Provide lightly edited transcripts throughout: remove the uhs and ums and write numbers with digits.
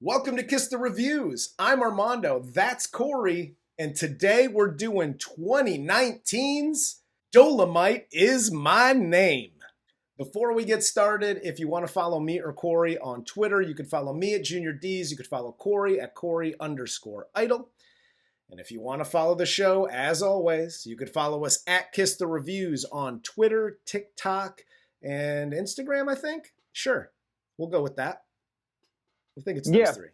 Welcome to Kiss the Reviews. I'm Armando, that's Corey, and today we're doing 2019's Dolemite Is My Name. Before we get started, if you want to follow me or Corey on Twitter, you can follow me at Junior D's. You could follow Corey at Corey_Idol. And if you want to follow the show, as always, you could follow us at Kiss the Reviews on Twitter, TikTok, and Instagram, I think. Sure, we'll go with that. I think it's those three.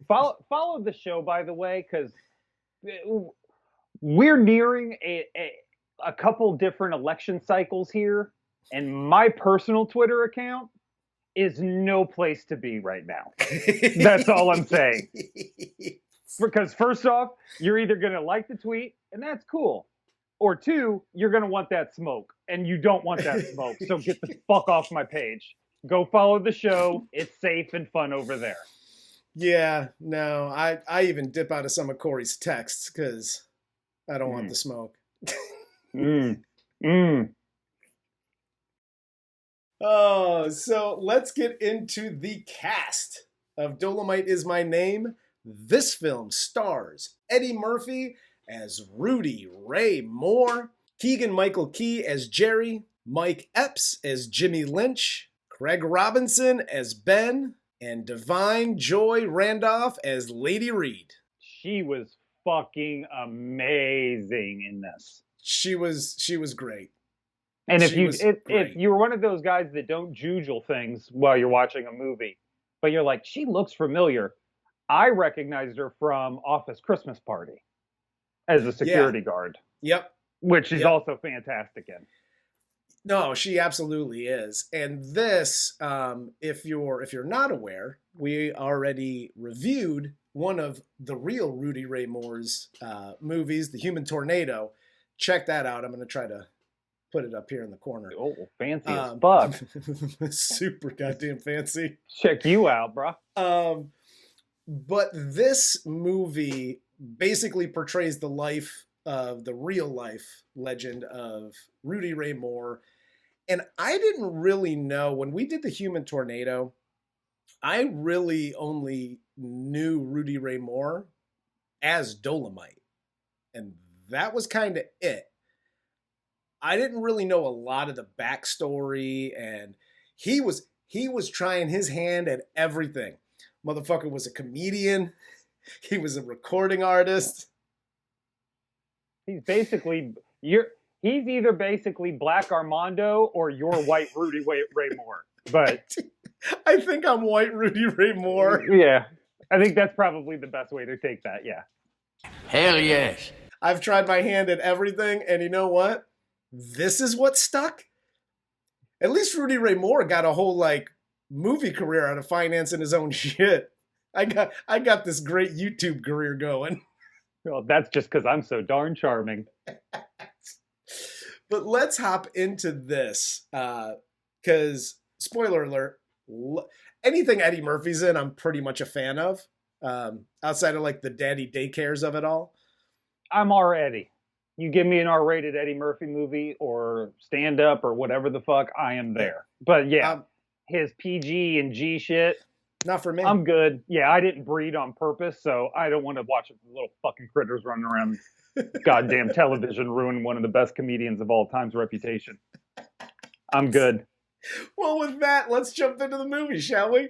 follow the show, by the way, because we're nearing a couple different election cycles here, and my personal Twitter account is no place to be right now. That's all I'm saying. Because first off, you're either going to like the tweet, and that's cool, or two, you're going to want that smoke, and you don't want that smoke, so get the fuck off my page. Go follow the show. It's safe and fun over there. Yeah, no, I even dip out of some of Corey's texts because I don't want the smoke. Oh, so let's get into the cast of Dolemite Is My Name. This film stars Eddie Murphy as Rudy Ray Moore, Keegan-Michael Key as Jerry, Mike Epps as Jimmy Lynch, Craig Robinson as Ben, and Divine Joy Randolph as Lady Reed. She was fucking amazing in this. She was great. And if you were one of those guys that don't jujule things while you're watching a movie, but you're like, she looks familiar, I recognized her from Office Christmas Party as a security guard. Yep. Which is also fantastic in. No, she absolutely is. And this, if you're not aware, we already reviewed one of the real Rudy Ray Moore's movies, The Human Tornado. Check that out. I'm going to try to put it up here in the corner. Oh, fancy as fuck. Super goddamn fancy. Check you out, bro. But this movie basically portrays the life of the real life legend of Rudy Ray Moore. And I didn't really know, when we did The Human Tornado, I really only knew Rudy Ray Moore as Dolemite. And that was kind of it. I didn't really know a lot of the backstory, and he was trying his hand at everything. Motherfucker was a comedian. He was a recording artist. He's either basically Black Armando or you're white Rudy Ray Moore. But I think I'm white Rudy Ray Moore. Yeah. I think that's probably the best way to take that, yeah. Hell yes. I've tried my hand at everything, and you know what? This is what stuck. At least Rudy Ray Moore got a whole movie career out of financing his own shit. I got this great YouTube career going. Well, that's just because I'm so darn charming. But let's hop into this, because, spoiler alert, anything Eddie Murphy's in, I'm pretty much a fan of, outside of the daddy daycares of it all. I'm R-Eddie. You give me an R-rated Eddie Murphy movie or stand-up or whatever the fuck, I am there. But yeah, his PG and G shit, not for me. I'm good. Yeah, I didn't breed on purpose, so I don't want to watch little fucking critters running around goddamn television ruin one of the best comedians of all time's reputation. I'm good. Well, with that, let's jump into the movie, shall we?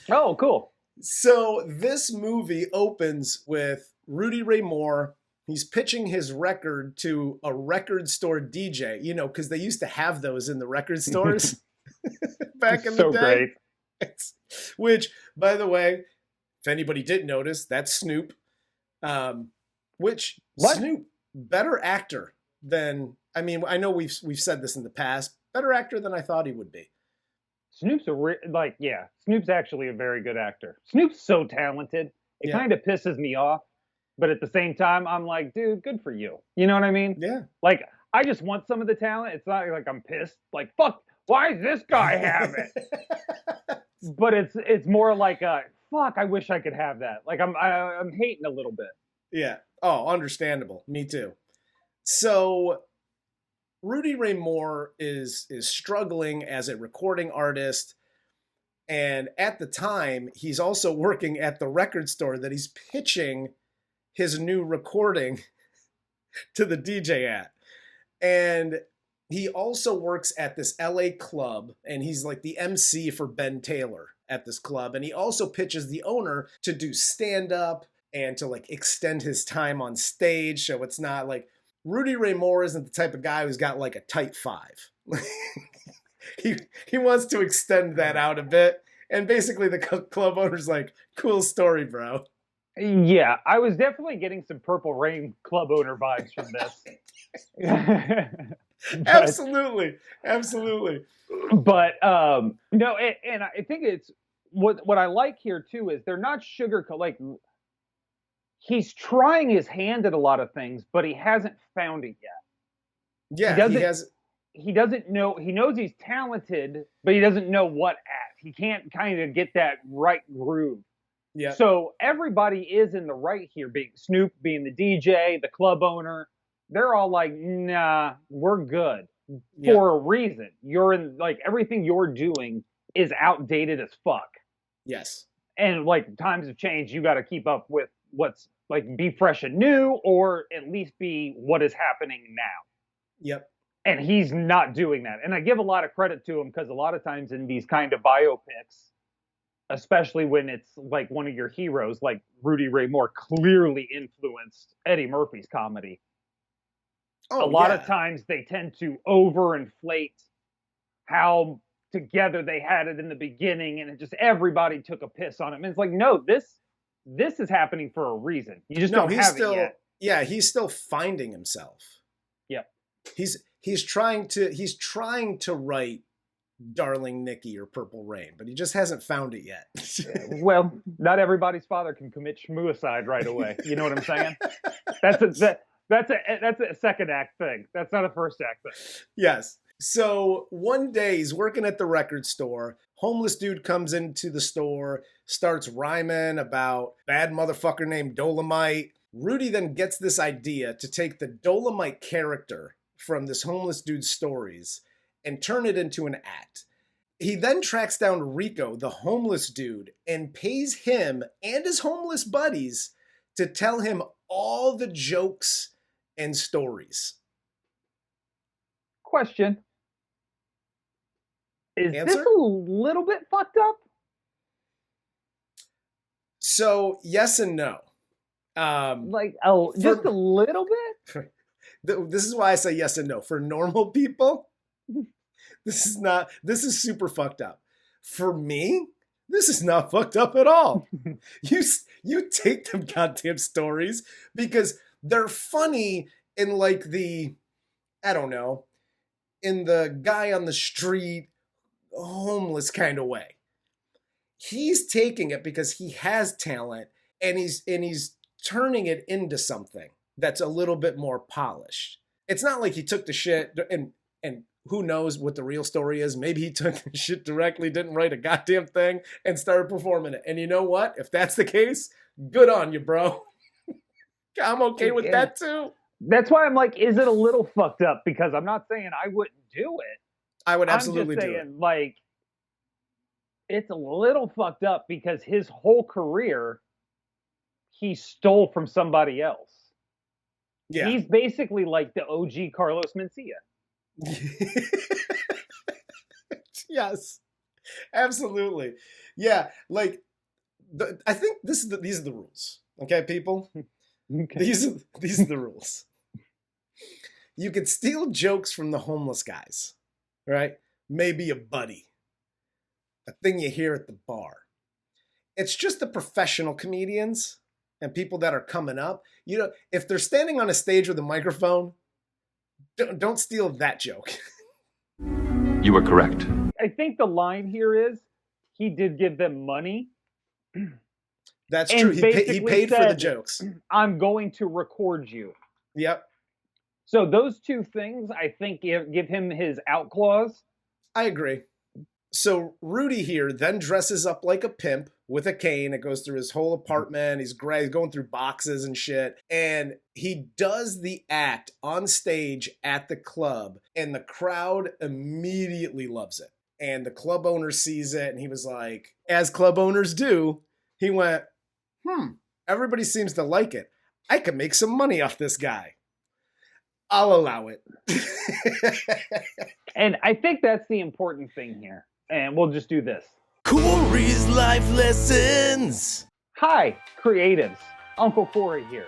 Oh, cool. So this movie opens with Rudy Ray Moore. He's pitching his record to a record store DJ, because they used to have those in the record stores back in the day. So great. Which, by the way, if anybody didn't notice, that's Snoop. Snoop, better actor than, I know we've said this in the past, better actor than I thought he would be. Snoop's Snoop's actually a very good actor. Snoop's so talented. It kind of pisses me off, but at the same time, I'm like, dude, good for you. You know what I mean? Yeah. I just want some of the talent. It's not like I'm pissed. Fuck, why does this guy have it? But it's more like, fuck, I wish I could have that. I'm hating a little bit. Yeah. Oh, understandable. Me too. So Rudy Ray Moore is struggling as a recording artist, And at the time, he's also working at the record store that he's pitching his new recording to the DJ at. And he also works at this LA club, and he's like the MC for Ben Taylor at this club. And he also pitches the owner to do stand-up and to like extend his time on stage. So it's not like Rudy Ray Moore isn't the type of guy who's got like a tight 5. He wants to extend that out a bit. And basically the club owner's like, cool story, bro. Yeah, I was definitely getting some Purple Rain club owner vibes from this. Absolutely. But no, and I think it's what I like here too is they're not sugarcoat. Like, he's trying his hand at a lot of things, but he hasn't found it yet. Yeah, he doesn't know. He knows he's talented, but he doesn't know what at. He can't kind of get that right groove. Yeah. So everybody is in the right here, being Snoop, being the DJ, the club owner. They're all like, nah, we're good for a reason. You're in, like, everything you're doing is outdated as fuck. Yes. And like, times have changed. You got to keep up with what's like, be fresh and new, or at least be what is happening now. Yep. And he's not doing that. And I give a lot of credit to him, because a lot of times in these kind of biopics, especially when it's like one of your heroes, like Rudy Ray Moore clearly influenced Eddie Murphy's comedy. Oh, a lot of times they tend to overinflate how together they had it in the beginning, and it just, everybody took a piss on him. And it's like, no, this is happening for a reason. You just don't have it yet. Yeah, he's still finding himself. Yep. He's trying to write Darling Nikki or Purple Rain, but he just hasn't found it yet. Well, not everybody's father can commit schmuicide right away. You know what I'm saying? That's a second act thing. That's not a first act thing. Yes. So one day he's working at the record store. Homeless dude comes into the store, starts rhyming about bad motherfucker named Dolemite. Rudy then gets this idea to take the Dolemite character from this homeless dude's stories and turn it into an act. He then tracks down Rico, the homeless dude, and pays him and his homeless buddies to tell him all the jokes and stories. Question. Is Answer? this a little bit fucked up? So, yes and no. Just a little bit? This is why I say yes and no. For normal people, this is super fucked up. For me, this is not fucked up at all. You take them goddamn stories because they're funny in like the, I don't know, in the guy on the street, homeless kind of way. He's taking it because he has talent, and he's turning it into something that's a little bit more polished. It's not like he took the shit and who knows what the real story is. Maybe he took the shit directly, didn't write a goddamn thing, and started performing it. And you know what? If that's the case, good on you, bro. I'm okay with that too. That's why I'm like, is it a little fucked up? Because I'm not saying I wouldn't do it. I would absolutely I'm just do saying, it. Like, it's a little fucked up because his whole career, he stole from somebody else. Yeah. He's basically like the OG Carlos Mencia. Yes, absolutely. Yeah, like I think these are the rules. Okay, people. Okay. These are the rules. You could steal jokes from the homeless guys, right? Maybe a buddy, a thing you hear at the bar. It's just the professional comedians and people that are coming up. You know, if they're standing on a stage with a microphone, don't steal that joke. You were correct. I think the line here is he did give them money. That's and true. He paid for the said, jokes. I'm going to record you. Yep. So those two things, I think, give him his out clause. I agree. So Rudy here then dresses up like a pimp with a cane. It goes through his whole apartment. He's going through boxes and shit. And he does the act on stage at the club. And the crowd immediately loves it. And the club owner sees it, and he was like, as club owners do, he went, everybody seems to like it. I could make some money off this guy. I'll allow it. And I think that's the important thing here. And we'll just do this. Corey's Life Lessons. Hi, creatives. Uncle Corey here.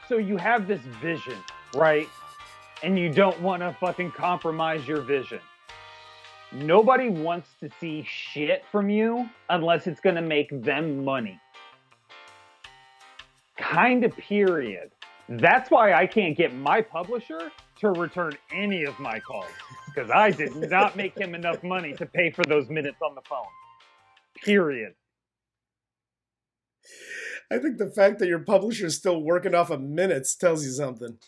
So you have this vision, right? And you don't want to fucking compromise your vision. Nobody wants to see shit from you unless it's going to make them money. Kind of period. That's why I can't get my publisher to return any of my calls. Because I did not make him enough money to pay for those minutes on the phone. Period. I think the fact that your publisher is still working off of minutes tells you something.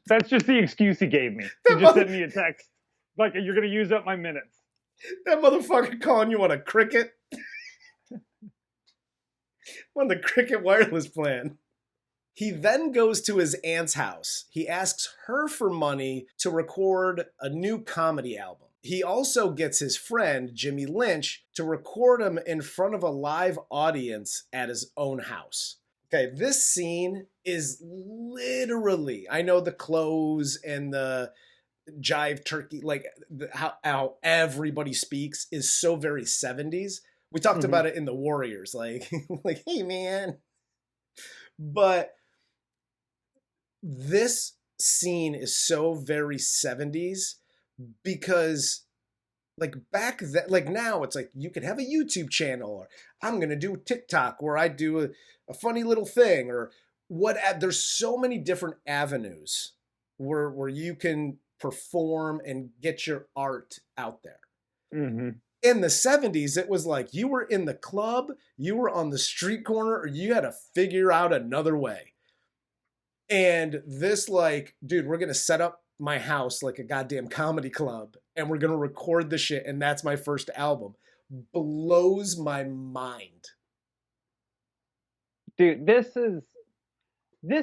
That's just the excuse he gave me. He just sent me a text. Like, you're going to use up my minutes. That motherfucker calling you on a Cricket. On the Cricket wireless plan. He then goes to his aunt's house. He asks her for money to record a new comedy album. He also gets his friend, Jimmy Lynch, to record him in front of a live audience at his own house. Okay, this scene is literally, I know the clothes and the jive turkey, like how everybody speaks is so very 70s. We talked about it in The Warriors, like, like, hey man. But this scene is so very 70s because like back then, like now it's like you could have a YouTube channel, or I'm going to do TikTok where I do a funny little thing, or what. There's so many different avenues where you can perform and get your art out there. Mm-hmm. In the 70s, it was like you were in the club, you were on the street corner, or you had to figure out another way. And this, like, dude, we're going to set up my house like a goddamn comedy club, and we're going to record the shit, and that's my first album. Blows my mind. Dude, this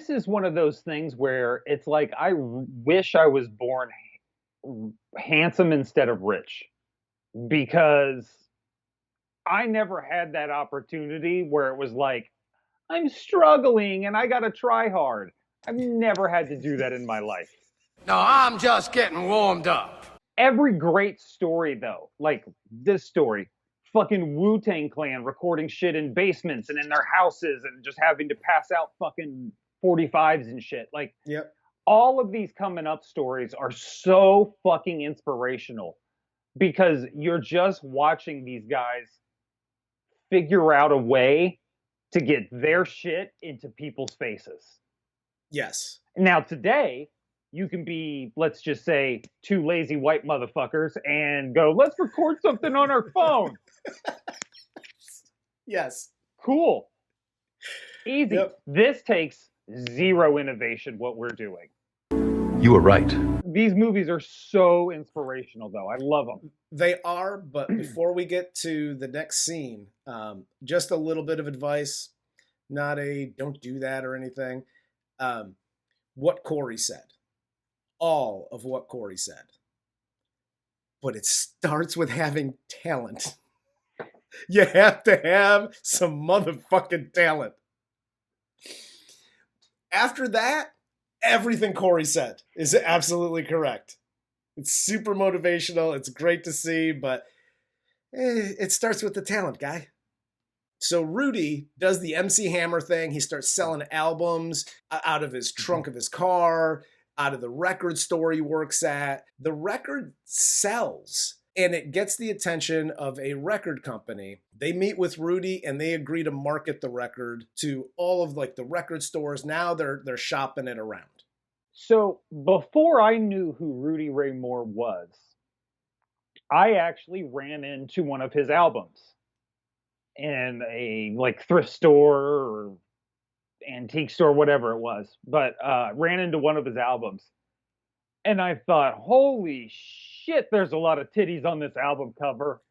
is one of those things where it's like I wish I was born handsome instead of rich, because I never had that opportunity where it was like, I'm struggling and I got to try hard. I've never had to do that in my life. No, I'm just getting warmed up. Every great story, though, like this story, fucking Wu-Tang Clan recording shit in basements and in their houses and just having to pass out fucking 45s and shit. Like, yep. All of these coming up stories are so fucking inspirational because you're just watching these guys figure out a way to get their shit into people's faces. Yes. Now, today, you can be, let's just say, two lazy white motherfuckers and go, let's record something on our phone. Yes. Cool. Easy. Yep. This takes zero innovation, what we're doing. You were right. These movies are so inspirational, though. I love them. They are, but before we get to the next scene, just a little bit of advice, not a don't do that or anything. What Corey said. All of what Corey said. But it starts with having talent. You have to have some motherfucking talent. After that, everything Corey said is absolutely correct. It's super motivational. It's great to see, but it starts with the talent, guy. So Rudy does the MC Hammer thing. He starts selling albums out of his trunk of his car, out of the record store he works at. The record sells, and it gets the attention of a record company. They meet with Rudy, and they agree to market the record to all of like the record stores. Now they're shopping it around. So before I knew who Rudy Ray Moore was, I actually ran into one of his albums in a like thrift store or antique store, whatever it was, but ran into one of his albums. And I thought, holy shit, there's a lot of titties on this album cover.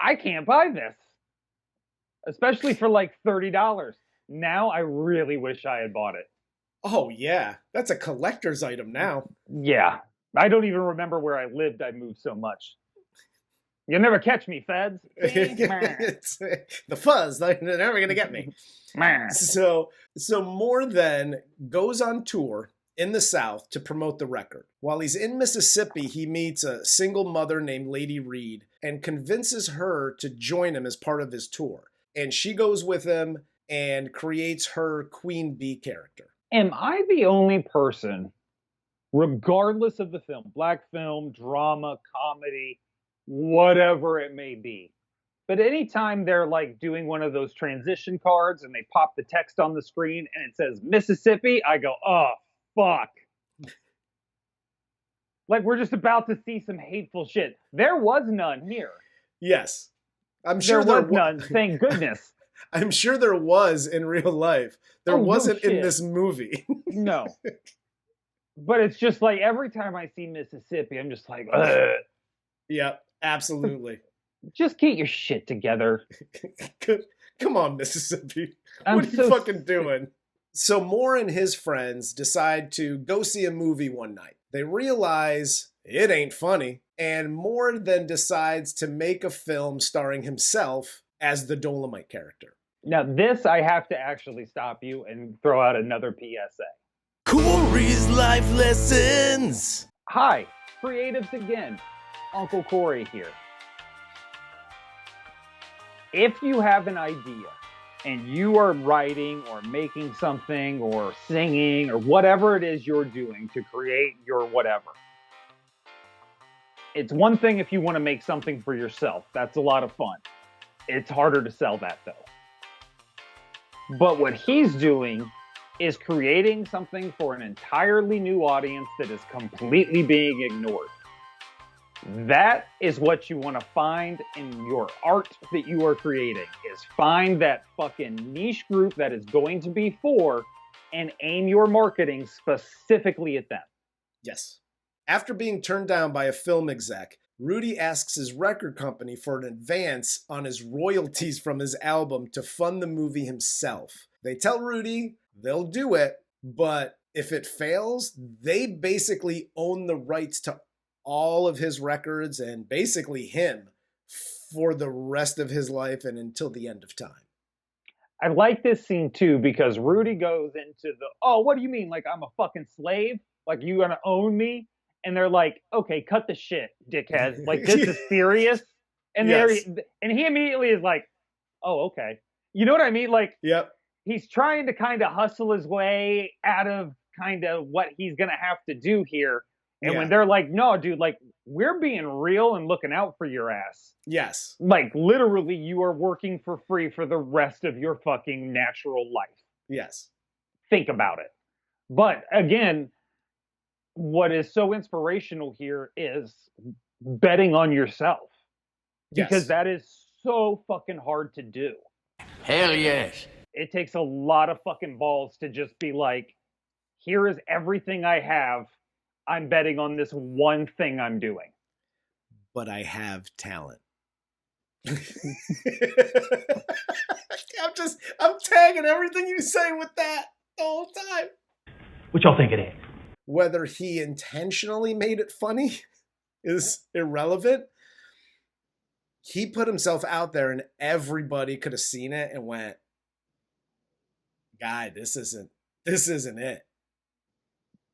I can't buy this, especially for like $30. Now I really wish I had bought it. Oh, yeah. That's a collector's item now. Yeah. I don't even remember where I lived. I moved so much. You'll never catch me, feds. It's, the fuzz, they're never going to get me. So Moore then goes on tour in the South to promote the record. While he's in Mississippi, he meets a single mother named Lady Reed and convinces her to join him as part of his tour. And she goes with him and creates her Queen Bee character. Am I the only person, regardless of the film, black film, drama, comedy, whatever it may be, but anytime they're like doing one of those transition cards and they pop the text on the screen and it says Mississippi, I go, oh, fuck. Like, we're just about to see some hateful shit. There was none here. Yes. I'm sure there was none, thank goodness. I'm sure there was in real life. There wasn't in this movie. No. But it's just like every time I see Mississippi, I'm just like, ugh. Yep, absolutely. Just get your shit together. Come on, Mississippi. What are you fucking doing? So Moore and his friends decide to go see a movie one night. They realize it ain't funny, and Moore then decides to make a film starring himself as the Dolemite character. Now, this I have to actually stop you and throw out another PSA. Corey's life lessons. Hi, creatives again. Uncle Corey here. If you have an idea and you are writing or making something or singing or whatever it is you're doing to create your whatever, it's one thing if you want to make something for yourself. That's a lot of fun. It's harder to sell that though. But what he's doing is creating something for an entirely new audience that is completely being ignored. That is what you want to find in your art that you are creating, is find that fucking niche group that is going to be for and aim your marketing specifically at them. Yes. After being turned down by a film exec, Rudy asks his record company for an advance on his royalties from his album to fund the movie himself. They tell Rudy they'll do it, but if it fails, they basically own the rights to all of his records and basically him for the rest of his life and until the end of time. I like this scene too because Rudy goes into the, oh, what do you mean? Like I'm a fucking slave? Like you gonna own me? And they're like, okay, cut the shit, dickhead. Like this is serious. And yes. And he immediately is like, oh, okay. You know what I mean? Like, yep. He's trying to kind of hustle his way out of kind of what he's gonna have to do here. And when they're like, no, dude, like, we're being real and looking out for your ass. Yes. Like, literally, you are working for free for the rest of your fucking natural life. Yes. Think about it. But, again, what is so inspirational here is betting on yourself. Yes. Because that is so fucking hard to do. Hell yes. It takes a lot of fucking balls to just be like, here is everything I have. I'm betting on this one thing I'm doing. But I have talent. I'm tagging everything you say with that the whole time. What y'all think it is? Whether he intentionally made it funny is irrelevant. He put himself out there and everybody could have seen it and went, guy, this isn't it.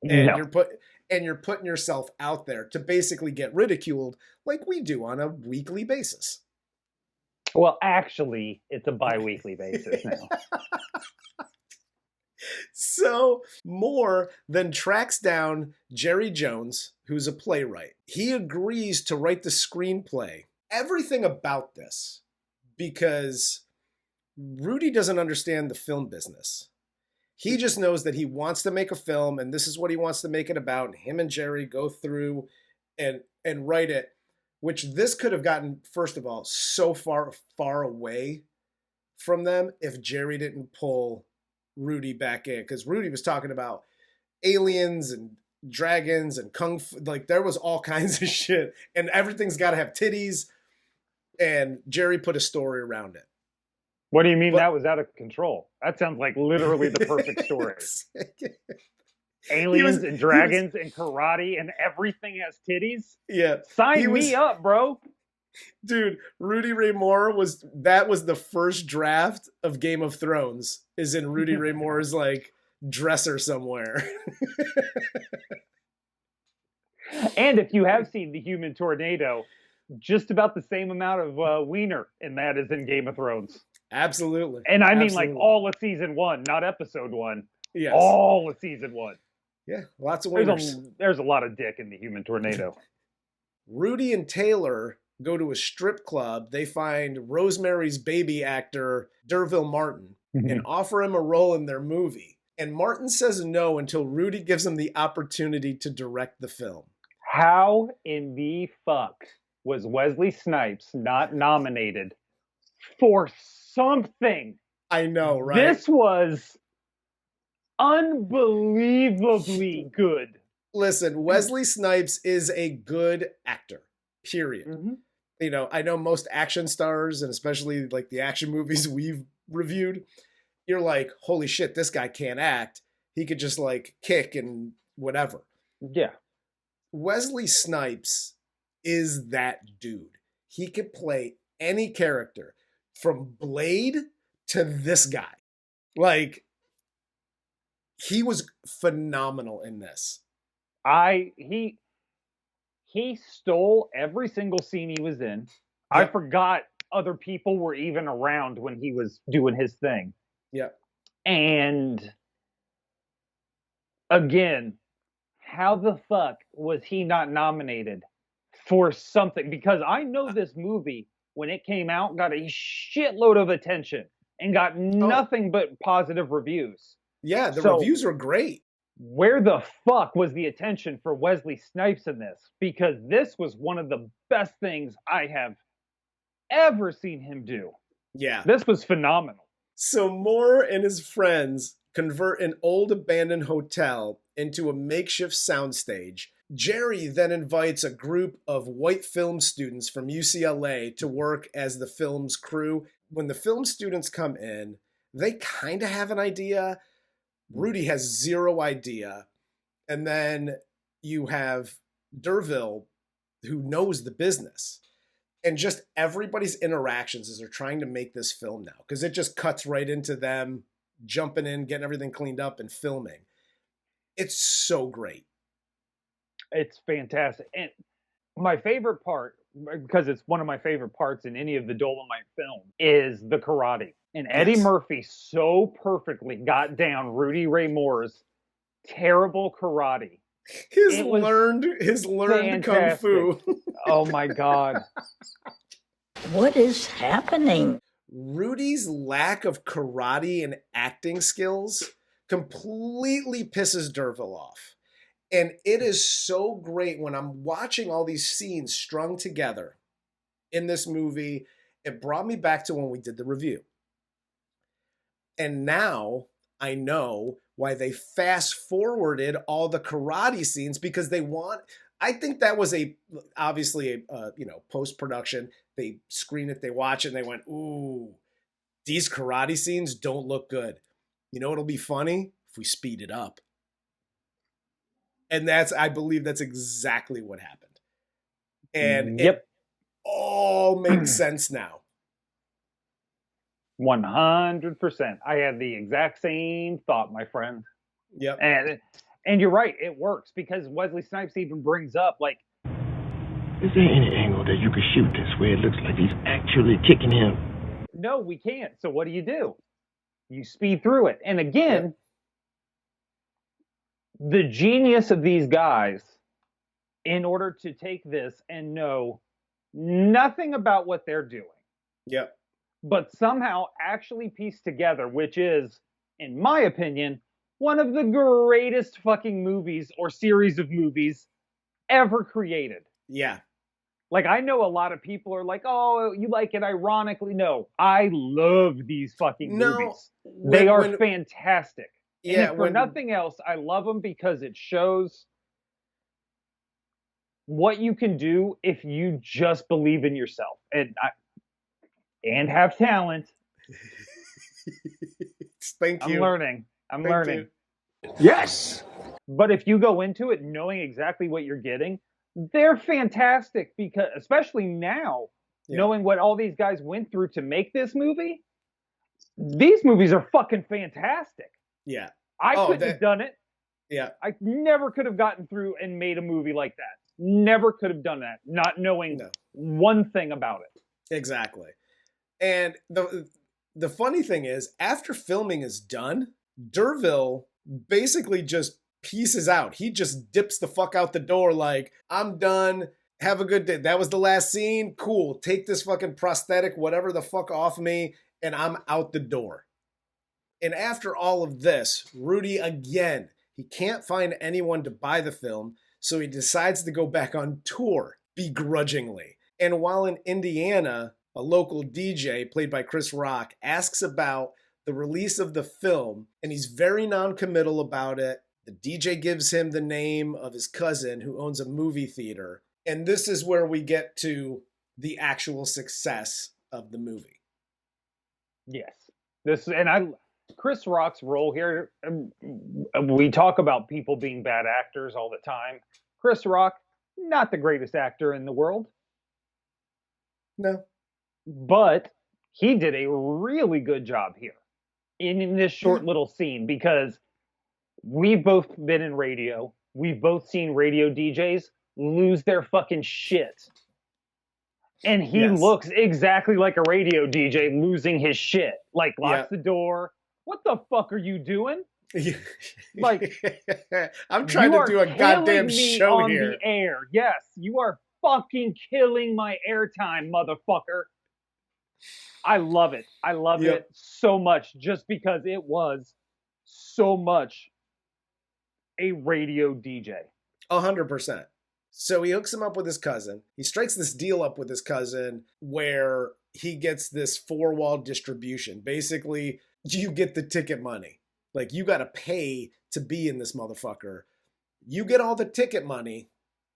And no. you're putting yourself out there to basically get ridiculed like we do on a weekly basis. Well, actually, it's a bi-weekly basis now. So Moore then tracks down Jerry Jones, who's a playwright. He agrees to write the screenplay. Everything about this, because Rudy doesn't understand the film business. He just knows that he wants to make a film and this is what he wants to make it about. And him and Jerry go through and write it, which this could have gotten, first of all, so far away from them if Jerry didn't pull Rudy back in. Because Rudy was talking about aliens and dragons and kung fu. Like there was all kinds of shit and everything's got to have titties. And Jerry put a story around it. What do you mean But- that was out of control? That sounds like literally the perfect story. Aliens and dragons and karate and everything has titties. Yeah. Sign me up, bro. Dude, Rudy Ray Moore was the first draft of Game of Thrones, is in Rudy Ray Moore's like dresser somewhere. And if you have seen The Human Tornado, just about the same amount of wiener in that is in Game of Thrones. Absolutely. And I mean Absolutely. like all of season 1, not episode 1. Yes. All of season 1. Yeah, lots of winners. There's a lot of dick in The Human Tornado. Rudy and Taylor go to a strip club. They find Rosemary's Baby actor Derville Martin and offer him a role in their movie. And Martin says no until Rudy gives him the opportunity to direct the film. How in the fuck was Wesley Snipes not nominated for something? I know, right? This was unbelievably good. Listen, Wesley Snipes is a good actor, period. Mm-hmm. You know, I know most action stars, and especially like the action movies we've reviewed, you're like, holy shit, this guy can't act. He could just like kick and whatever. Yeah. Wesley Snipes is that dude. He could play any character from Blade to this guy. Like, he was phenomenal in this. He stole every single scene he was in. I Yep. forgot other people were even around when he was doing his thing. Yeah. And again, how the fuck was he not nominated for something? Because I know this movie, when it came out, got a shitload of attention and got nothing but positive reviews. Yeah, the So- reviews were great. Where the fuck was the attention for Wesley Snipes in this? Because this was one of the best things I have ever seen him do. Yeah. This was phenomenal. So Moore and his friends convert an old abandoned hotel into a makeshift soundstage. Jerry then invites a group of white film students from UCLA to work as the film's crew. When the film students come in, they kind of have an idea. Rudy has zero idea. And then you have Derville, who knows the business. And just everybody's interactions as they're trying to make this film now. Because it just cuts right into them jumping in, getting everything cleaned up, and filming. It's so great. It's fantastic. And my favorite part, because it's one of my favorite parts in any of the Dolemite film, is the karate. And Eddie Yes. Murphy so perfectly got down Rudy Ray Moore's terrible karate. His It was learned kung fu. Oh my God. What is happening? Rudy's lack of karate and acting skills completely pisses Derville off. And it is so great when I'm watching all these scenes strung together in this movie. It brought me back to when we did the review. And now I know why they fast forwarded all the karate scenes, because they want, I think that was obviously post-production. They screen it, they watch it, and they went, ooh, these karate scenes don't look good. You know what'll be funny? If we speed it up. And I believe that's exactly what happened. And Yep. it all makes sense now. 100%. I had the exact same thought, my friend. Yep. And you're right, it works, because Wesley Snipes even brings up, like, Is there any angle that you could shoot this where it looks like he's actually kicking him? no, we can't. So what do? You speed through it. And again, the genius of these guys, in order to take this and know nothing about what they're doing, Yep. but somehow actually piece together, which is, in my opinion, one of the greatest fucking movies or series of movies ever created. Yeah. Like, I know a lot of people are like, oh, you like it ironically. No, I love these fucking movies. They are fantastic. And Yeah. if for nothing else, I love them because it shows what you can do if you just believe in yourself and have talent Thank you. I'm learning. I'm Thank learning. you. Yes! But if you go into it knowing exactly what you're getting, they're fantastic because, especially now, knowing what all these guys went through to make this movie, these movies are fucking fantastic. Yeah. I couldn't have done it. Yeah. I never could have gotten through and made a movie like that. Never could have done that, not knowing one thing about it. Exactly. And the funny thing is, after filming is done, D'Urville basically just pieces out. He just dips the fuck out the door like, I'm done. Have a good day. That was the last scene. Cool. Take this fucking prosthetic, whatever the fuck off me, and I'm out the door. And after all of this, Rudy again, he can't find anyone to buy the film, so he decides to go back on tour, begrudgingly. And while in Indiana, a local DJ, played by Chris Rock, asks about the release of the film, and he's very non-committal about it. The DJ gives him the name of his cousin who owns a movie theater. And this is where we get to the actual success of the movie. Yes. Chris Rock's role here, we talk about people being bad actors all the time. Chris Rock, not the greatest actor in the world. No. But he did a really good job here in this short little scene, because we've both been in radio. We've both seen radio DJs lose their fucking shit. And he looks exactly like a radio DJ losing his shit. Like, locks the door. What the fuck are you doing? Like, I'm trying to do a goddamn show on here. The air. Yes, you are fucking killing my airtime, motherfucker. I love it. I love it so much, just because it was so much a radio DJ. 100%. So he hooks him up with his cousin. He strikes this deal up with his cousin where he gets this 4-wall distribution. Basically, you get the ticket money. Like, you got to pay to be in this motherfucker. You get all the ticket money.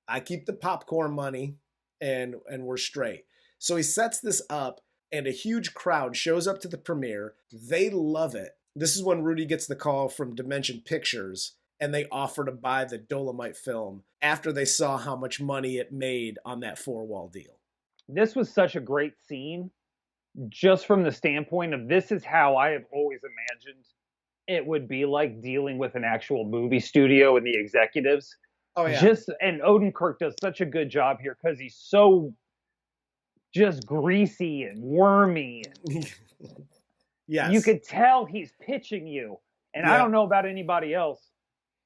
I keep the popcorn money, and we're straight. So he sets this up, and a huge crowd shows up to the premiere. They love it. This is when Rudy gets the call from Dimension Pictures, and they offer to buy the Dolemite film after they saw how much money it made on that 4-wall deal. This was such a great scene, just from the standpoint of, this is how I have always imagined it would be like dealing with an actual movie studio and the executives. Oh, yeah. And Odenkirk does such a good job here, because he's so just greasy and wormy. Yes. You could tell he's pitching you. And I don't know about anybody else.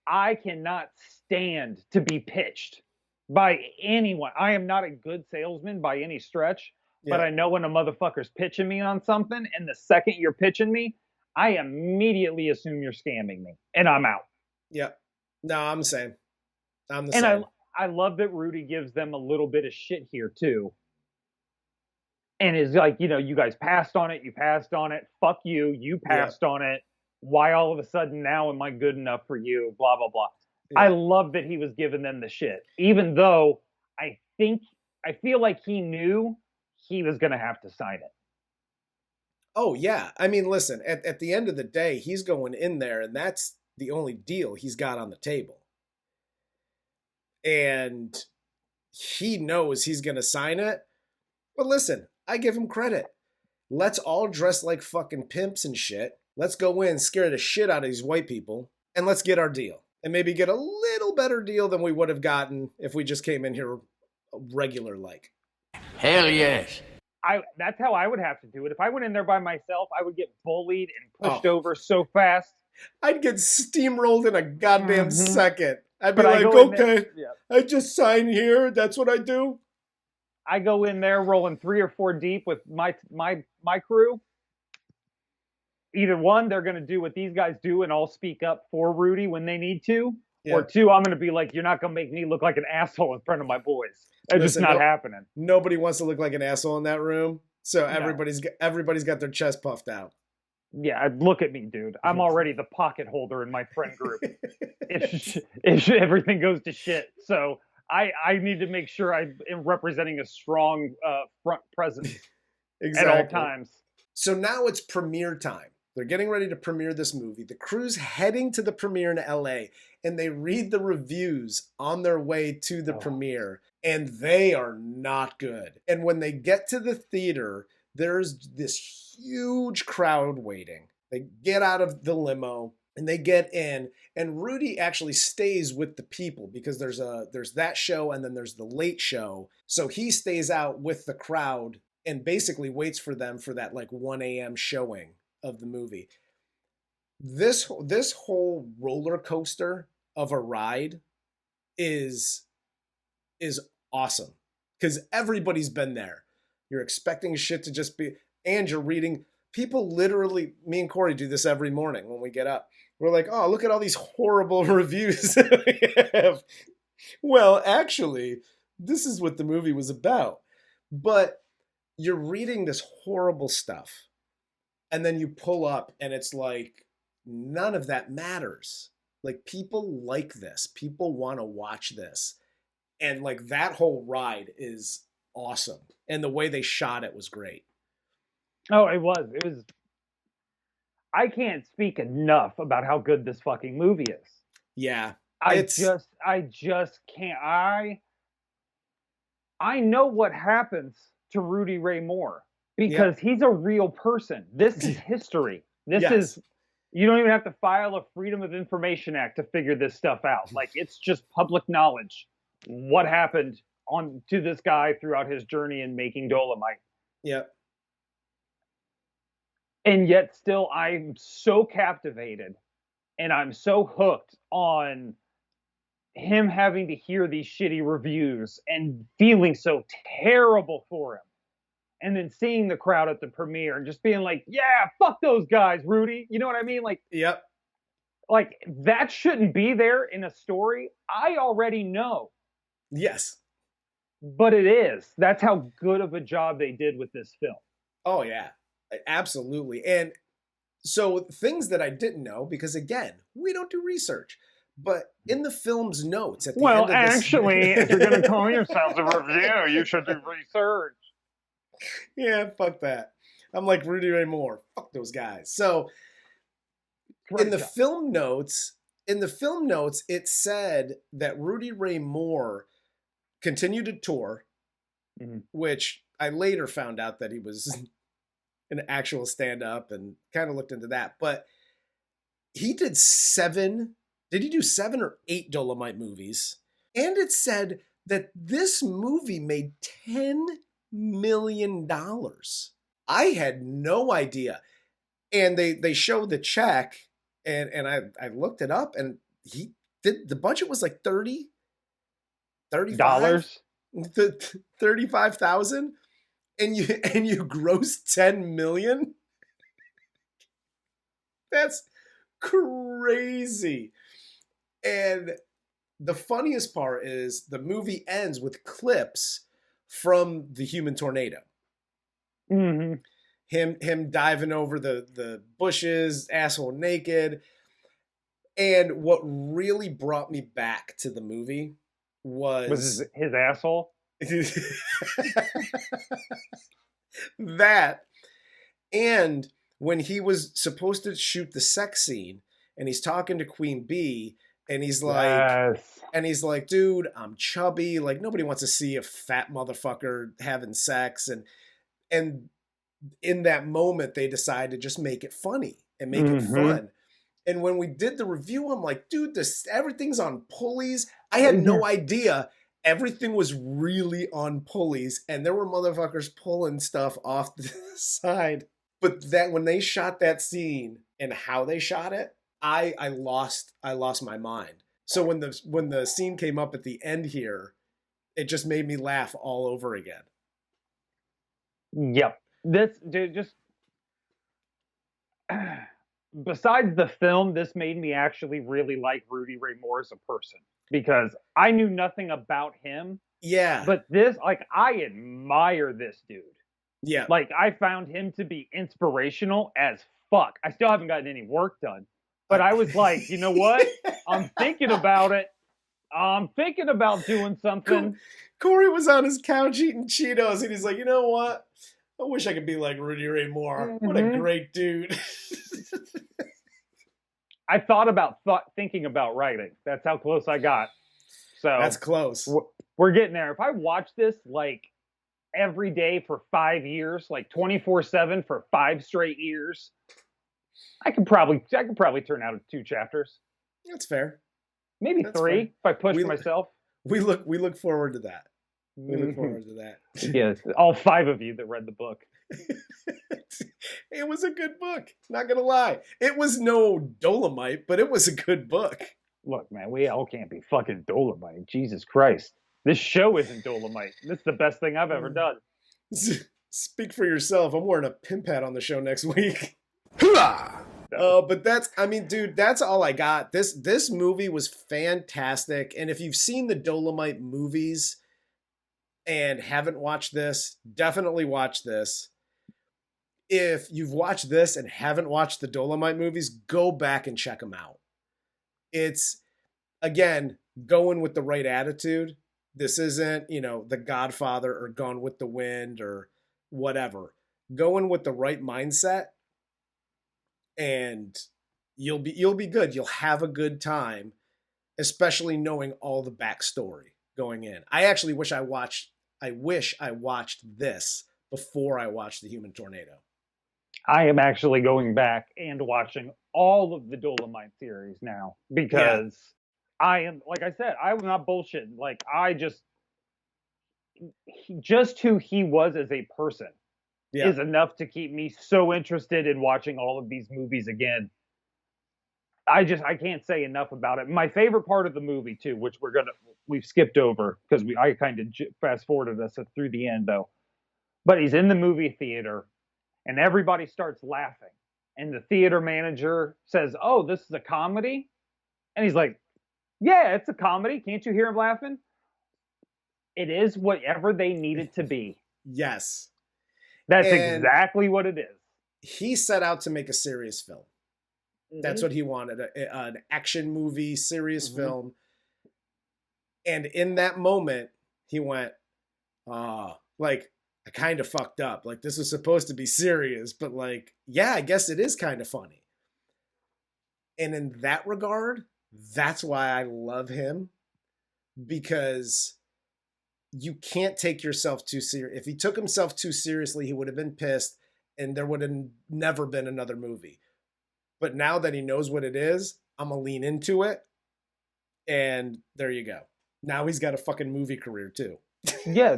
I cannot stand to be pitched by anyone. I am not a good salesman by any stretch, but I know when a motherfucker's pitching me on something, and the second you're pitching me, I immediately assume you're scamming me, and I'm out. Yep. No, I'm the same. I'm the same. And I love that Rudy gives them a little bit of shit here too. And is like, you guys passed on it. You passed on it. Fuck you. You passed on it. Why all of a sudden now am I good enough for you? Blah, blah, blah. Yeah. I love that he was giving them the shit, even though I feel like he knew he was going to have to sign it. Oh, yeah. I mean, listen, at the end of the day, he's going in there, and that's the only deal he's got on the table. And he knows he's going to sign it. But listen, I give him credit. Let's all dress like fucking pimps and shit. Let's go in, scare the shit out of these white people, and let's get our deal. And maybe get a little better deal than we would have gotten if we just came in here regular like. Hell yes. That's how I would have to do it. If I went in there by myself, I would get bullied and pushed over so fast. I'd get steamrolled in a goddamn second. I'd be like, okay, I just sign here. That's what I do. I go in there rolling 3 or 4 deep with my crew. Either one, they're going to do what these guys do and all speak up for Rudy when they need to. Yeah. Or 2, I'm going to be like, you're not going to make me look like an asshole in front of my boys. It's just not happening. Nobody wants to look like an asshole in that room. So everybody's got their chest puffed out. Yeah, look at me, dude. I'm already the pocket holder in my friend group. if everything goes to shit. So I need to make sure I am representing a strong front presence at all times. So now it's premiere time. They're getting ready to premiere this movie. The crew's heading to the premiere in LA, and they read the reviews on their way to the premiere, and they are not good. And when they get to the theater, there's this huge crowd waiting. They get out of the limo and they get in, and Rudy actually stays with the people because there's that show and then there's the late show. So he stays out with the crowd and basically waits for them for that like 1 a.m. showing of the movie. This whole roller coaster of a ride is awesome because everybody's been there. You're expecting shit to just be, and you're reading. People literally, me and Corey do this every morning when we get up. We're like, oh, look at all these horrible reviews that we have. Well, actually, this is what the movie was about. But you're reading this horrible stuff, and then you pull up, and it's like, none of that matters. Like, people like this. People want to watch this. And, like, that whole ride is awesome. And the way they shot it was great. Oh, it was. I can't speak enough about how good this fucking movie is. Yeah. I just can't. I know what happens to Rudy Ray Moore because he's a real person. This is history. This is, you don't even have to file a Freedom of Information Act to figure this stuff out. Like, it's just public knowledge. What happened to this guy throughout his journey in making Dolemite. Yep. And yet still I'm so captivated and I'm so hooked on him having to hear these shitty reviews and feeling so terrible for him. And then seeing the crowd at the premiere and just being like, yeah, fuck those guys, Rudy. You know what I mean? Like, yep. Like, that shouldn't be there in a story. I already know. Yes. But it is. That's how good of a job they did with this film. Oh, yeah. Absolutely. And so things that I didn't know, because again, we don't do research, but in the film's notes at the end of this... actually, if you're going to call yourselves a review, you should do research. Yeah, fuck that. I'm like Rudy Ray Moore. Fuck those guys. So in the film notes, it said that Rudy Ray Moore continued to tour, which I later found out that he was an actual stand-up and kind of looked into that. But he did 7 or 8 Dolemite movies? And it said that this movie made $10 million. I had no idea. And they showed the check, and I looked it up, and the budget was like $35,000. And you gross 10 million? That's crazy. And the funniest part is the movie ends with clips from the human tornado. Mm-hmm. Him diving over the bushes, asshole naked. And what really brought me back to the movie was his asshole. That, and when he was supposed to shoot the sex scene and he's talking to Queen Bee and he's like, dude, I'm chubby, like nobody wants to see a fat motherfucker having sex, and in that moment they decide to just make it funny and make it fun. And when we did the review, I'm like, dude, everything's on pulleys. I had no idea everything was really on pulleys, and there were motherfuckers pulling stuff off the side. But that when they shot that scene and how they shot it, I lost my mind. So when the scene came up at the end here, it just made me laugh all over again. Yep. This dude just besides the film, this made me actually really like Rudy Ray Moore as a person, because I knew nothing about him. Yeah. But this, like, I admire this dude. Yeah. Like, I found him to be inspirational as fuck. I still haven't gotten any work done. But I was like, you know what? I'm thinking about it. I'm thinking about doing something. Corey was on his couch eating Cheetos, and he's like, you know what? I wish I could be like Rudy Ray Moore. What a great dude. I thinking about writing. That's how close I got. So that's close. We're getting there. If I watch this like every day for 5 years, like 24/7 for 5 straight years, I could probably turn out 2 chapters. That's fair. Maybe That's 3 fair. if I push myself. We look forward to that. We look forward to that. Yes, all 5 of you that read the book. It was a good book. Not gonna lie. It was no Dolemite, but it was a good book. Look, man, we all can't be fucking Dolemite. Jesus Christ. This show isn't Dolemite. This is the best thing I've ever done. Speak for yourself. I'm wearing a pimp hat on the show next week. But dude, that's all I got. This movie was fantastic. And if you've seen the Dolemite movies and haven't watched this, definitely watch this. If you've watched this and haven't watched the Dolemite movies, go back and check them out. It's, again, going with the right attitude. This isn't, The Godfather or Gone with the Wind or whatever. Going with the right mindset, and you'll be good. You'll have a good time, especially knowing all the backstory going in. I actually wish I watched this before I watched The Human Tornado. I am actually going back and watching all of the Dolemite series now because I am, like I said, I'm not bullshitting. Like, just who he was as a person is enough to keep me so interested in watching all of these movies again. I can't say enough about it. My favorite part of the movie too, which we've skipped over because I kind of fast forwarded us through the end though. But he's in the movie theater and everybody starts laughing. And the theater manager says, "Oh, this is a comedy?" And he's like, "Yeah, it's a comedy. Can't you hear him laughing?" It is whatever they need it to be. Yes. That's exactly what it is. He set out to make a serious film. That's what he wanted, an action movie, serious film. And in that moment, he went, I kind of fucked up. Like, this was supposed to be serious, but I guess it is kind of funny. And in that regard, that's why I love him, because you can't take yourself too serious. If he took himself too seriously, he would have been pissed and there would have never been another movie. But now that he knows what it is, I'm going to lean into it. And there you go. Now he's got a fucking movie career too. Yeah,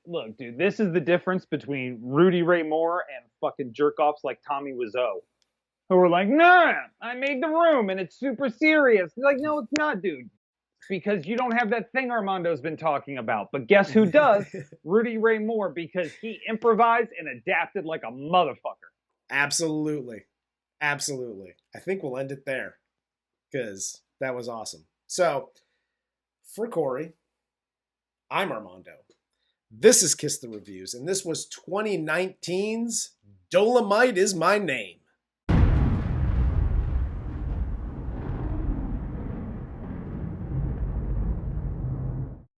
look, dude, this is the difference between Rudy Ray Moore and fucking jerk-offs like Tommy Wiseau, who were like, "Nah, I made The Room and it's super serious." Like, no, it's not, dude. Because you don't have that thing Armando's been talking about. But guess who does? Rudy Ray Moore, because he improvised and adapted like a motherfucker. Absolutely. Absolutely. I think we'll end it there because that was awesome. So, for Corey, I'm Armando. This is Kiss the Reviews, and this was 2019's Dolemite Is My Name.